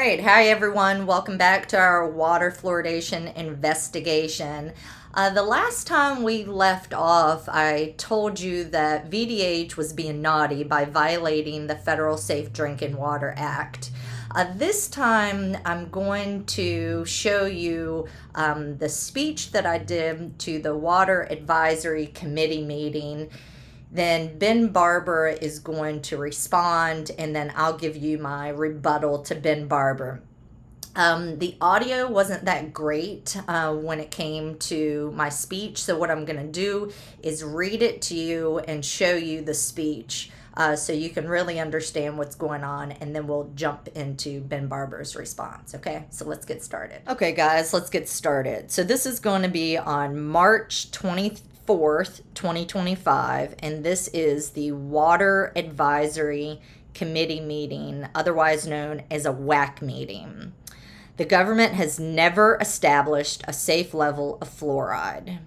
right. Hi, everyone. Welcome back to our water fluoridation investigation. The last time we left off, I told you that VDH was being naughty by violating the Federal Safe Drinking Water Act. This time, I'm going to show you the speech that I did to the Water Advisory Committee meeting. Then Ben Barber is going to respond, and then I'll give you my rebuttal to Ben Barber. The audio wasn't that great when it came to my speech, so what I'm going to do is read it to you and show you the speech so you can really understand what's going on, and then we'll jump into Ben Barber's response. Okay, so let's get started. Okay, guys, let's get started. So this is going to be on March 24th, 2025, and this is the Water Advisory Committee meeting, otherwise known as a WAC meeting. The government has never established a safe level of fluoride.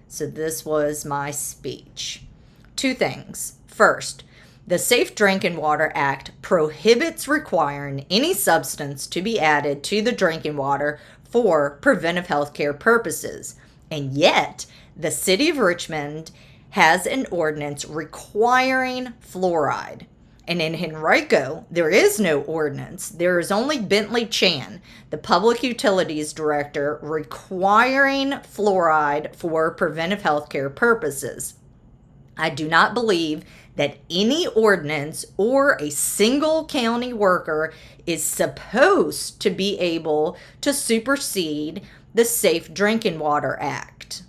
So this was my speech. Two things. First, the Safe Drinking Water Act prohibits requiring any substance to be added to the drinking water for preventive health care purposes. And yet, the city of Richmond has an ordinance requiring fluoride. And in Henrico, there is no ordinance. There is only Bentley Chan, the Public Utilities Director, requiring fluoride for preventive health care purposes. I do not believe that any ordinance or a single county worker is supposed to be able to supersede the Safe Drinking Water Act.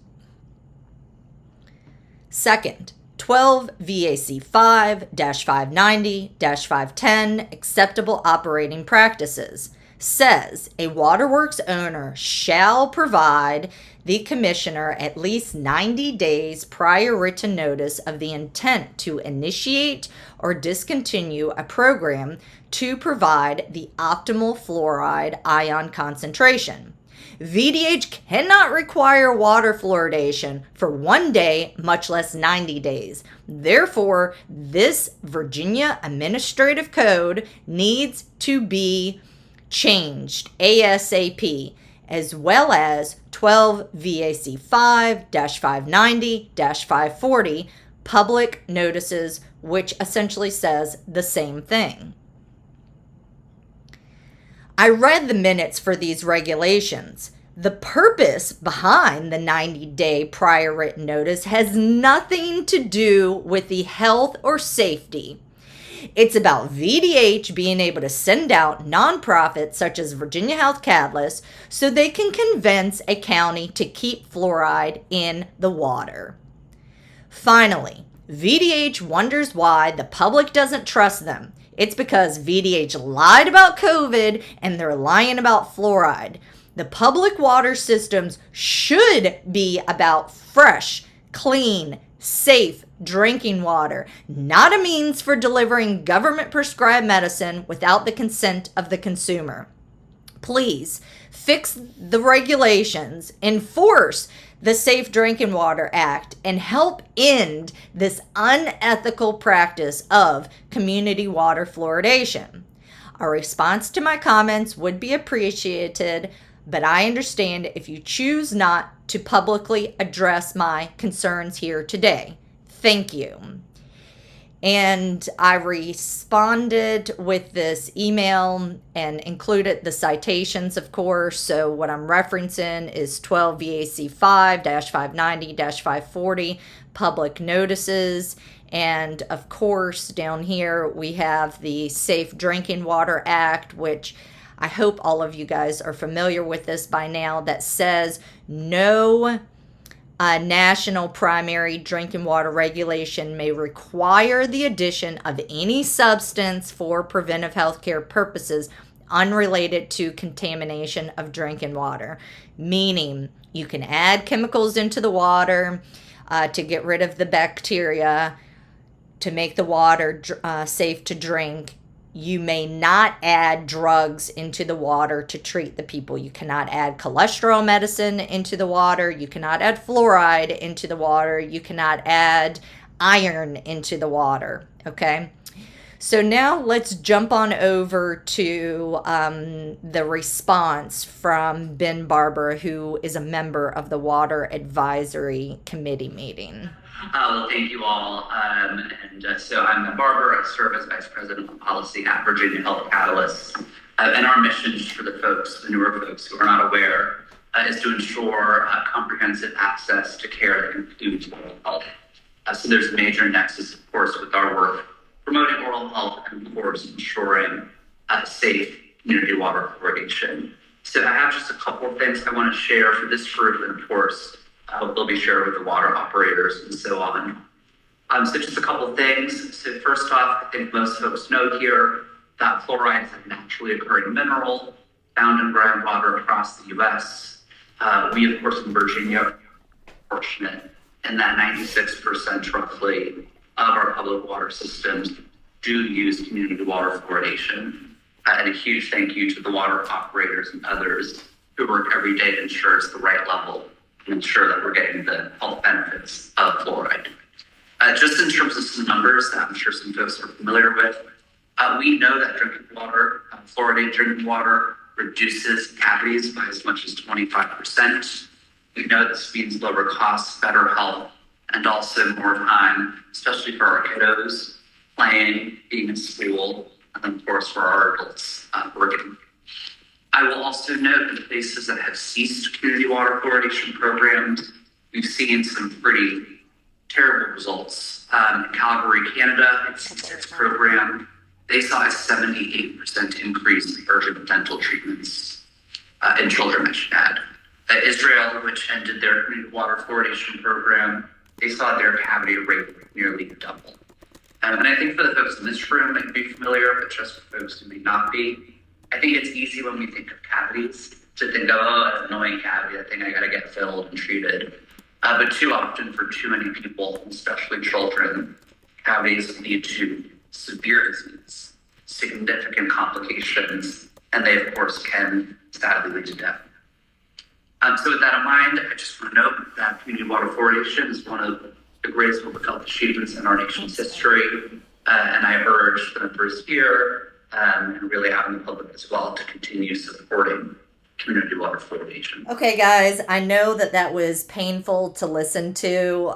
Second, 12 VAC 5-590-510 Acceptable Operating Practices says a waterworks owner shall provide the commissioner at least 90 days prior written notice of the intent to initiate or discontinue a program to provide the optimal fluoride ion concentration. VDH cannot require water fluoridation for 1 day, much less 90 days. Therefore, this Virginia Administrative Code needs to be changed ASAP, as well as 12 VAC 5-590-540 public notices, which essentially says the same thing. I read the minutes for these regulations. The purpose behind the 90-day prior written notice has nothing to do with the health or safety. It's about VDH being able to send out nonprofits such as Virginia Health Catalyst so they can convince a county to keep fluoride in the water. Finally, VDH wonders why the public doesn't trust them. It's because VDH lied about COVID and they're lying about fluoride. The public water systems should be about fresh, clean, safe drinking water, not a means for delivering government-prescribed medicine without the consent of the consumer. Please fix the regulations, enforce the Safe Drinking Water Act, and help end this unethical practice of community water fluoridation. A response to my comments would be appreciated, but I understand if you choose not to publicly address my concerns here today. Thank you. And I responded with this email and included the citations, of course. So what I'm referencing is 12 VAC 5-590-540 public notices. And of course, down here we have the Safe Drinking Water Act, which I hope all of you guys are familiar with this by now, that says no national primary drinking water regulation may require the addition of any substance for preventive health care purposes unrelated to contamination of drinking water. Meaning, you can add chemicals into the water to get rid of the bacteria, to make the water safe to drink. You may not add drugs into the water to treat the people. You cannot add cholesterol medicine into the water. You cannot add fluoride into the water. You cannot add iron into the water, okay? So now let's jump on over to the response from Ben Barber, who is a member of the Water Advisory Committee meeting. Well, thank you all. So I'm Ben Barber. I serve as Vice President of Policy at Virginia Health Catalyst. And our mission, just for the folks, the newer folks who are not aware, is to ensure comprehensive access to care that includes oral health. So there's a major nexus, of course, with our work promoting oral health and, of course, ensuring safe community water fluoridation. So I have just a couple of things I want to share for this group, and of course, they'll be shared with the water operators and so on. So just a couple of things. So first off, I think most folks know here that fluoride is a naturally occurring mineral found in groundwater across the U.S. We, of course, in Virginia, are fortunate in that 96% roughly of our public water systems do use community water fluoridation. And a huge thank you to the water operators and others who work every day to ensure it's the right level and ensure that we're getting the health benefits of fluoride. Just in terms of some numbers that I'm sure some folks are familiar with, we know that drinking water, fluoridated drinking water, reduces cavities by as much as 25%. We know this means lower costs, better health, and also more time, especially for our kiddos, playing, being in school, and then of course for our adults working. I will also note in places that have ceased community water fluoridation programs, we've seen some pretty terrible results. In Calgary, Canada, its program, they saw a 78% increase in urgent dental treatments in children, I should add. Israel, which ended their community water fluoridation program, they saw their cavity rate nearly double. And I think for the folks in this room that may be familiar, but just for folks who may not be, I think it's easy when we think of cavities to think of, oh, it's an annoying cavity, that thing I gotta get filled and treated. But too often for too many people, especially children, cavities lead to severe disease, significant complications, and they of course can sadly lead to death. So with that in mind, I just want to note that community water fluoridation is one of the greatest public health achievements in our nation's history. And I urge the members here and really out in the public as well to continue supporting community water fluoridation. Okay, guys, I know that that was painful to listen to.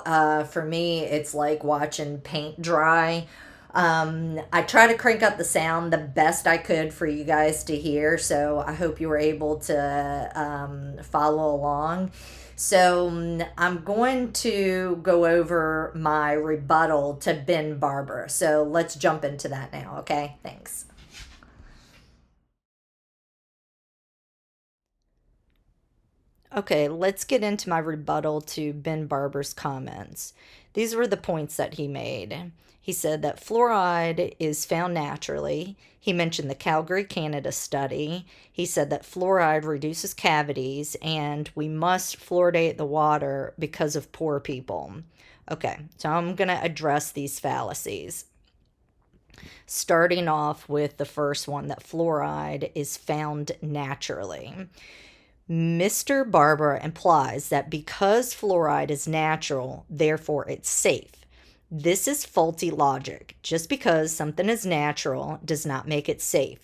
For me, it's like watching paint dry. I try to crank up the sound the best I could for you guys to hear, so I hope you were able to follow along. So I'm going to go over my rebuttal to Ben Barber. So let's jump into that now, okay? Thanks. Okay, let's get into my rebuttal to Ben Barber's comments. These were the points that he made. He said that fluoride is found naturally. He mentioned the Calgary, Canada study. He said that fluoride reduces cavities and we must fluoridate the water because of poor people. Okay, so I'm going to address these fallacies. Starting off with the first one, that fluoride is found naturally. Mr. Barber implies that because fluoride is natural, therefore it's safe. This is faulty logic. Just because something is natural does not make it safe.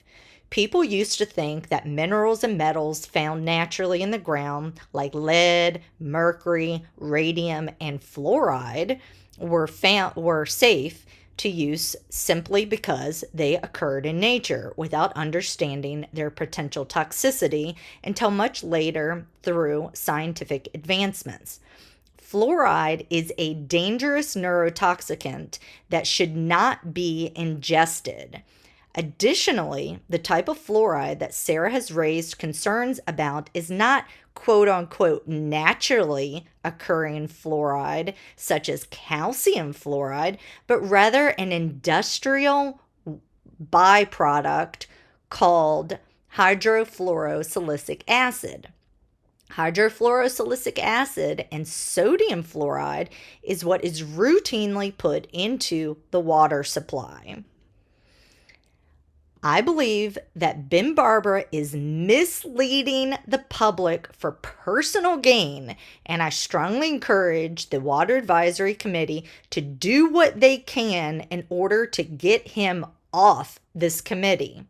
People used to think that minerals and metals found naturally in the ground, like lead, mercury, radium, and fluoride, were safe to use simply because they occurred in nature without understanding their potential toxicity until much later through scientific advancements. Fluoride is a dangerous neurotoxicant that should not be ingested. Additionally, the type of fluoride that Sarah has raised concerns about is not quote unquote naturally occurring fluoride, such as calcium fluoride, but rather an industrial byproduct called hydrofluorosilicic acid. Hydrofluorosilicic acid and sodium fluoride is what is routinely put into the water supply. I believe that Ben Barber is misleading the public for personal gain, and I strongly encourage the Water Advisory Committee to do what they can in order to get him off this committee.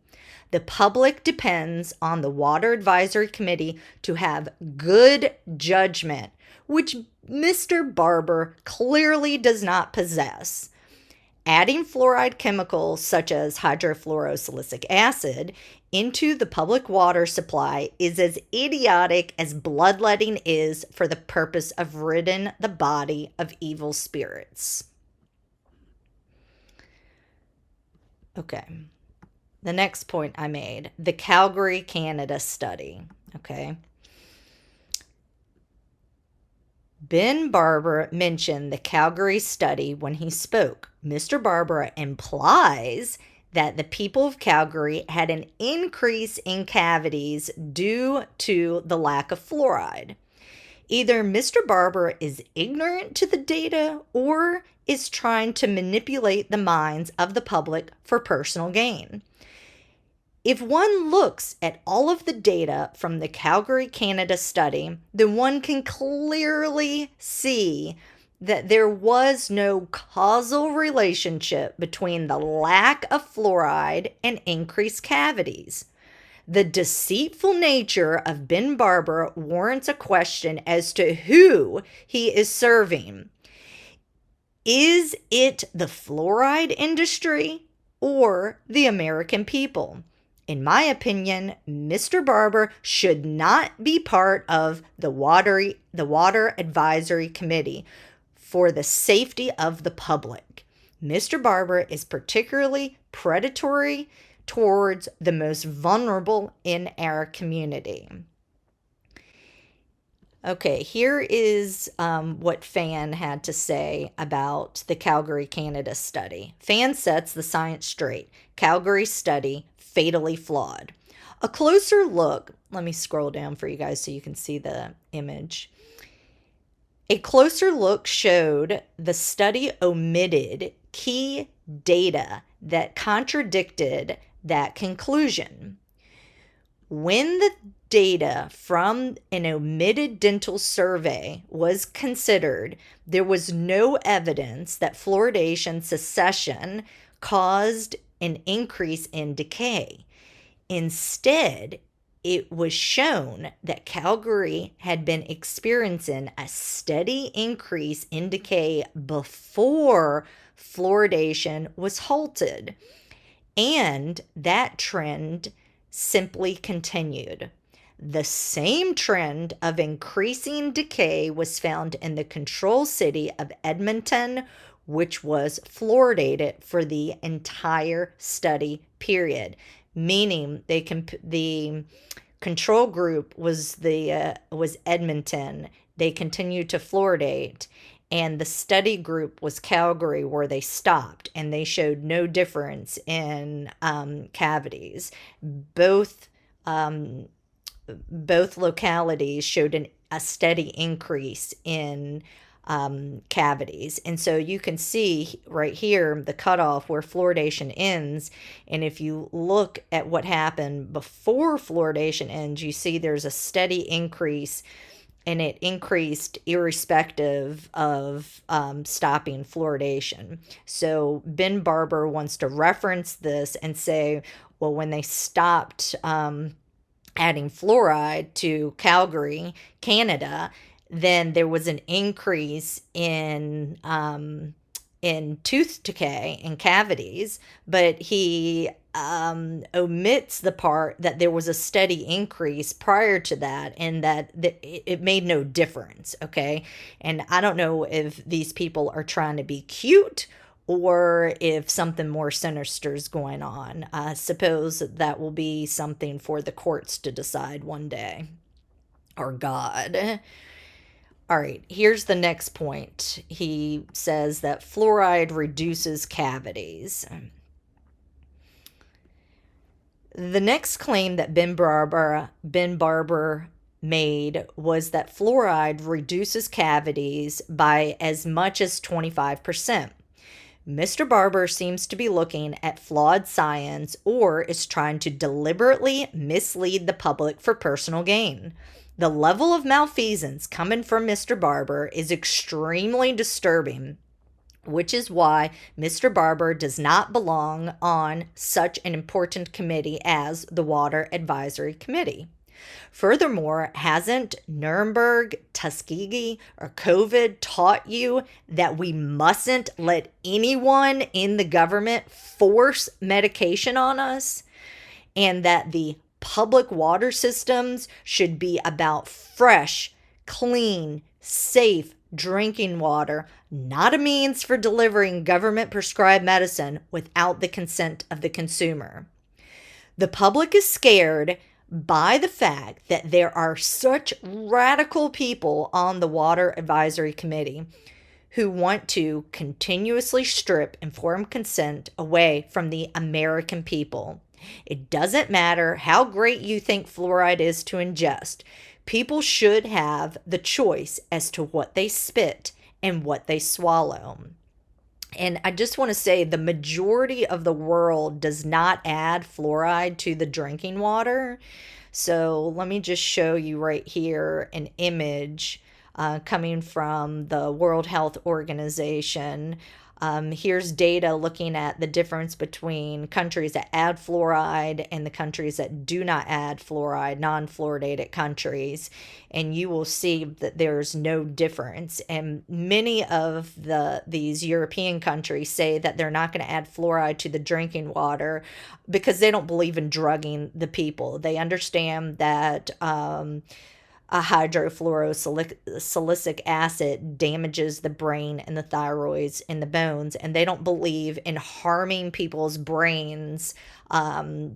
The public depends on the Water Advisory Committee to have good judgment, which Mr. Barber clearly does not possess. Adding fluoride chemicals such as hydrofluorosilicic acid into the public water supply is as idiotic as bloodletting is for the purpose of ridding the body of evil spirits. Okay. The next point I made, the Calgary, Canada study. Okay. Ben Barber mentioned the Calgary study when he spoke. Mr. Barber implies that the people of Calgary had an increase in cavities due to the lack of fluoride. Either Mr. Barber is ignorant to the data or is trying to manipulate the minds of the public for personal gain. If one looks at all of the data from the Calgary, Canada study, then one can clearly see that there was no causal relationship between the lack of fluoride and increased cavities. The deceitful nature of Ben Barber warrants a question as to who he is serving. Is it the fluoride industry or the American people? In my opinion, Mr. Barber should not be part of the Water Advisory Committee for the safety of the public. Mr. Barber is particularly predatory towards the most vulnerable in our community. Okay, here is what Fan had to say about the Calgary, Canada study. Fan sets the science straight. Calgary study fatally flawed. A closer look, let me scroll down for you guys so you can see the image. A closer look showed the study omitted key data that contradicted that conclusion. When the data from an omitted dental survey was considered, there was no evidence that fluoridation cessation caused an increase in decay. Instead, it was shown that Calgary had been experiencing a steady increase in decay before fluoridation was halted, and that trend simply continued. The same trend of increasing decay was found in the control city of Edmonton, which was fluoridated for the entire study period, meaning the control group was Edmonton. They continued to fluoridate, and the study group was Calgary, where they stopped, and they showed no difference in cavities. Both localities showed a steady increase in cavities. And so you can see right here the cutoff where fluoridation ends. And if you look at what happened before fluoridation ends, you see there's a steady increase, and it increased irrespective of stopping fluoridation. So Ben Barber wants to reference this and say, well, when they stopped adding fluoride to Calgary, Canada, then there was an increase in tooth decay and cavities, but he omits the part that there was a steady increase prior to that, and that it made no difference, okay? And I don't know if these people are trying to be cute or if something more sinister is going on. I suppose that will be something for the courts to decide one day. Or God. All right, here's the next point. He says that fluoride reduces cavities. The next claim that Ben Barber made was that fluoride reduces cavities by as much as 25%. Mr. Barber seems to be looking at flawed science or is trying to deliberately mislead the public for personal gain. The level of malfeasance coming from Mr. Barber is extremely disturbing. which is why Mr. Barber does not belong on such an important committee as the Water Advisory Committee. Furthermore, hasn't Nuremberg, Tuskegee, or COVID taught you that we mustn't let anyone in the government force medication on us? And that the public water systems should be about fresh, clean, safe drinking water, not a means for delivering government prescribed medicine without the consent of the consumer. The public is scared by the fact that there are such radical people on the Water Advisory Committee who want to continuously strip informed consent away from the American people. It doesn't matter how great you think fluoride is to ingest. People should have the choice as to what they spit and what they swallow. And I just want to say the majority of the world does not add fluoride to the drinking water. So let me just show you right here an image coming from the World Health Organization. Here's data looking at the difference between countries that add fluoride and the countries that do not add fluoride, non-fluoridated countries. And you will see that there's no difference. And many of these European countries say that they're not going to add fluoride to the drinking water because they don't believe in drugging the people. They understand that a hydrofluorosilicic acid damages the brain and the thyroids and the bones, and they don't believe in harming people's brains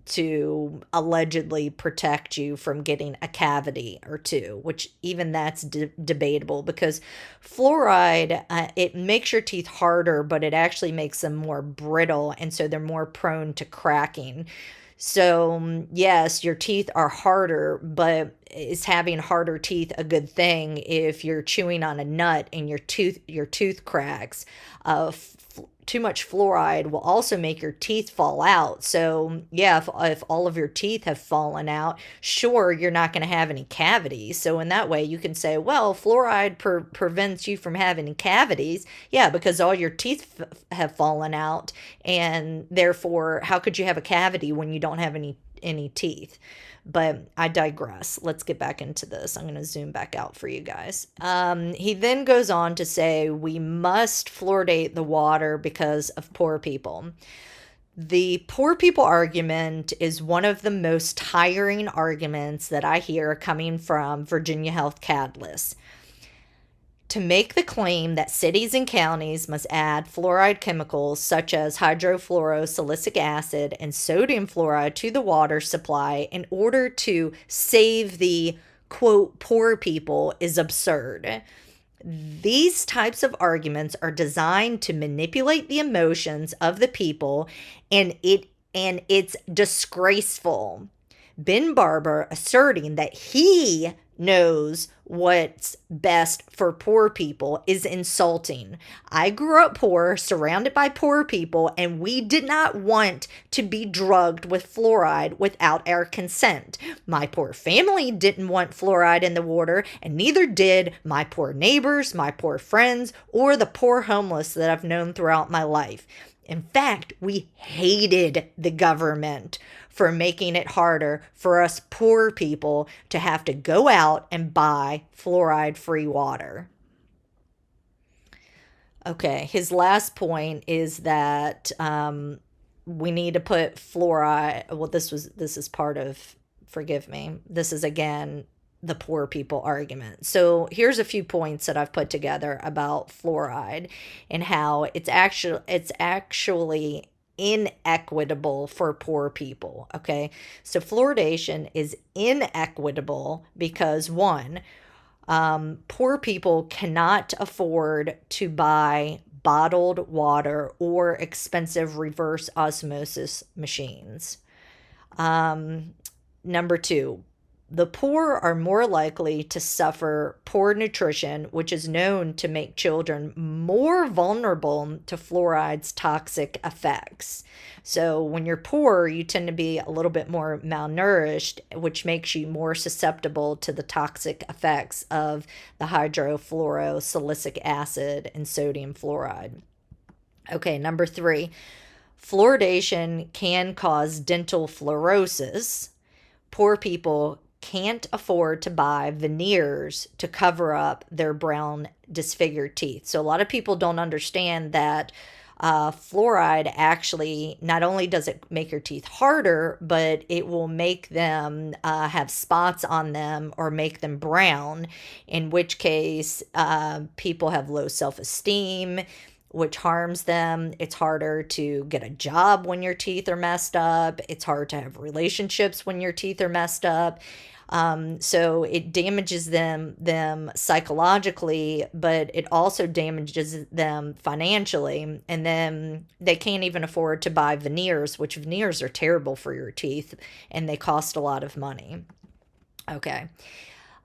to allegedly protect you from getting a cavity or two, which even that's debatable because fluoride, it makes your teeth harder, but it actually makes them more brittle, and so they're more prone to cracking. So, yes, your teeth are harder, but is having harder teeth a good thing if you're chewing on a nut and your tooth cracks? Too much fluoride will also make your teeth fall out. So, yeah, if all of your teeth have fallen out, sure, you're not going to have any cavities. So, in that way, you can say, well, fluoride prevents you from having cavities. Yeah, because all your teeth have fallen out, and therefore, how could you have a cavity when you don't have any teeth? But I digress. Let's get back into this. I'm going to zoom back out for you guys. He then goes on to say we must fluoridate the water because of poor people. The poor people argument is one of the most tiring arguments that I hear coming from Virginia Health Catalyst. To make the claim that cities and counties must add fluoride chemicals such as hydrofluorosilicic acid and sodium fluoride to the water supply in order to save the, quote, poor people is absurd. These types of arguments are designed to manipulate the emotions of the people, and it's disgraceful. Ben Barber asserting that he knows what's best for poor people is insulting. I grew up poor, surrounded by poor people, and we did not want to be drugged with fluoride without our consent. My poor family didn't want fluoride in the water, and neither did my poor neighbors, my poor friends, or the poor homeless that I've known throughout my life. In fact, we hated the government for making it harder for us poor people to have to go out and buy fluoride-free water. Okay, his last point is that we need to put fluoride. Well, this is part of. Forgive me. This is again the poor people argument. So here's a few points that I've put together about fluoride and how it's actually inequitable for poor people. Okay, so fluoridation is inequitable because one, poor people cannot afford to buy bottled water or expensive reverse osmosis machines. Number two, the poor are more likely to suffer poor nutrition, which is known to make children more vulnerable to fluoride's toxic effects. So when you're poor, you tend to be a little bit more malnourished, which makes you more susceptible to the toxic effects of the hydrofluorosilicic acid and sodium fluoride. Okay, number 3, fluoridation can cause dental fluorosis. Poor people can't afford to buy veneers to cover up their brown, disfigured teeth. So, a lot of people don't understand that fluoride actually not only does it make your teeth harder, but it will make them have spots on them or make them brown, in which case people have low self esteem, which harms them. It's harder to get a job when your teeth are messed up. It's hard to have relationships when your teeth are messed up. So it damages them psychologically, but it also damages them financially. And then they can't even afford to buy veneers, which veneers are terrible for your teeth and they cost a lot of money. Okay.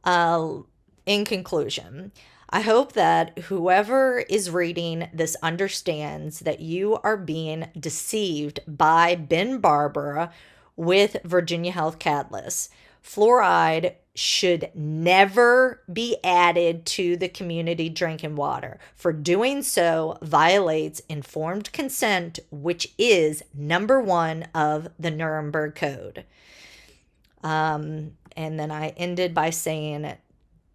Uh, in conclusion, I hope that whoever is reading this understands that you are being deceived by Ben Barbara with Virginia Health Catalyst. Fluoride should never be added to the community drinking water. For doing so violates informed consent, which is number 1 of the Nuremberg Code. And then I ended by saying,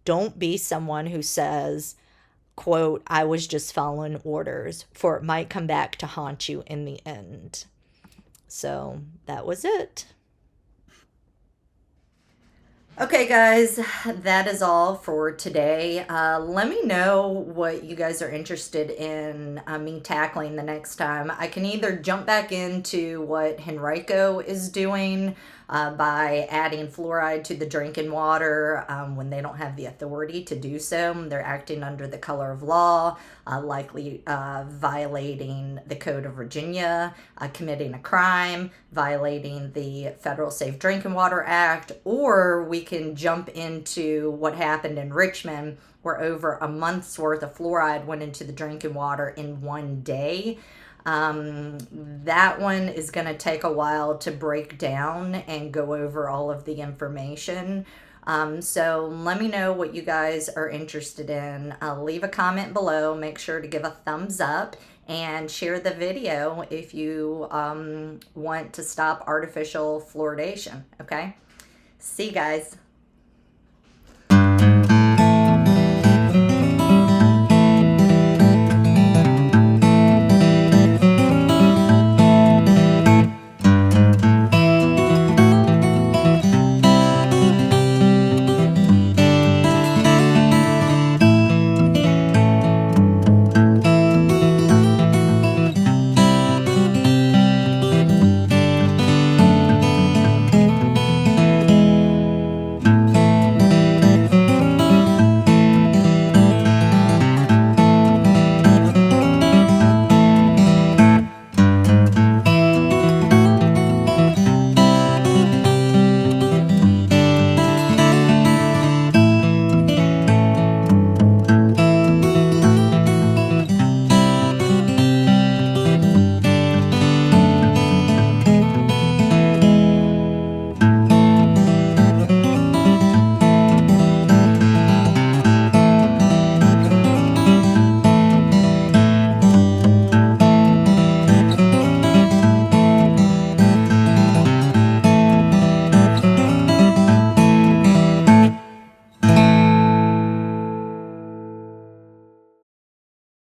don't be someone who says, quote, I was just following orders, for it might come back to haunt you in the end. So that was it. Okay, guys, that is all for today. Let me know what you guys are interested in me tackling the next time. I can either jump back into what Henrico is doing by adding fluoride to the drinking water when they don't have the authority to do so. They're acting under the color of law, likely violating the Code of Virginia, committing a crime, violating the Federal Safe Drinking Water Act, or we can jump into what happened in Richmond, where over a month's worth of fluoride went into the drinking water in one day. That one is going to take a while to break down and go over all of the information. So let me know what you guys are interested in. Leave a comment below. Make sure to give a thumbs up and share the video if you want to stop artificial fluoridation. Okay? See you guys.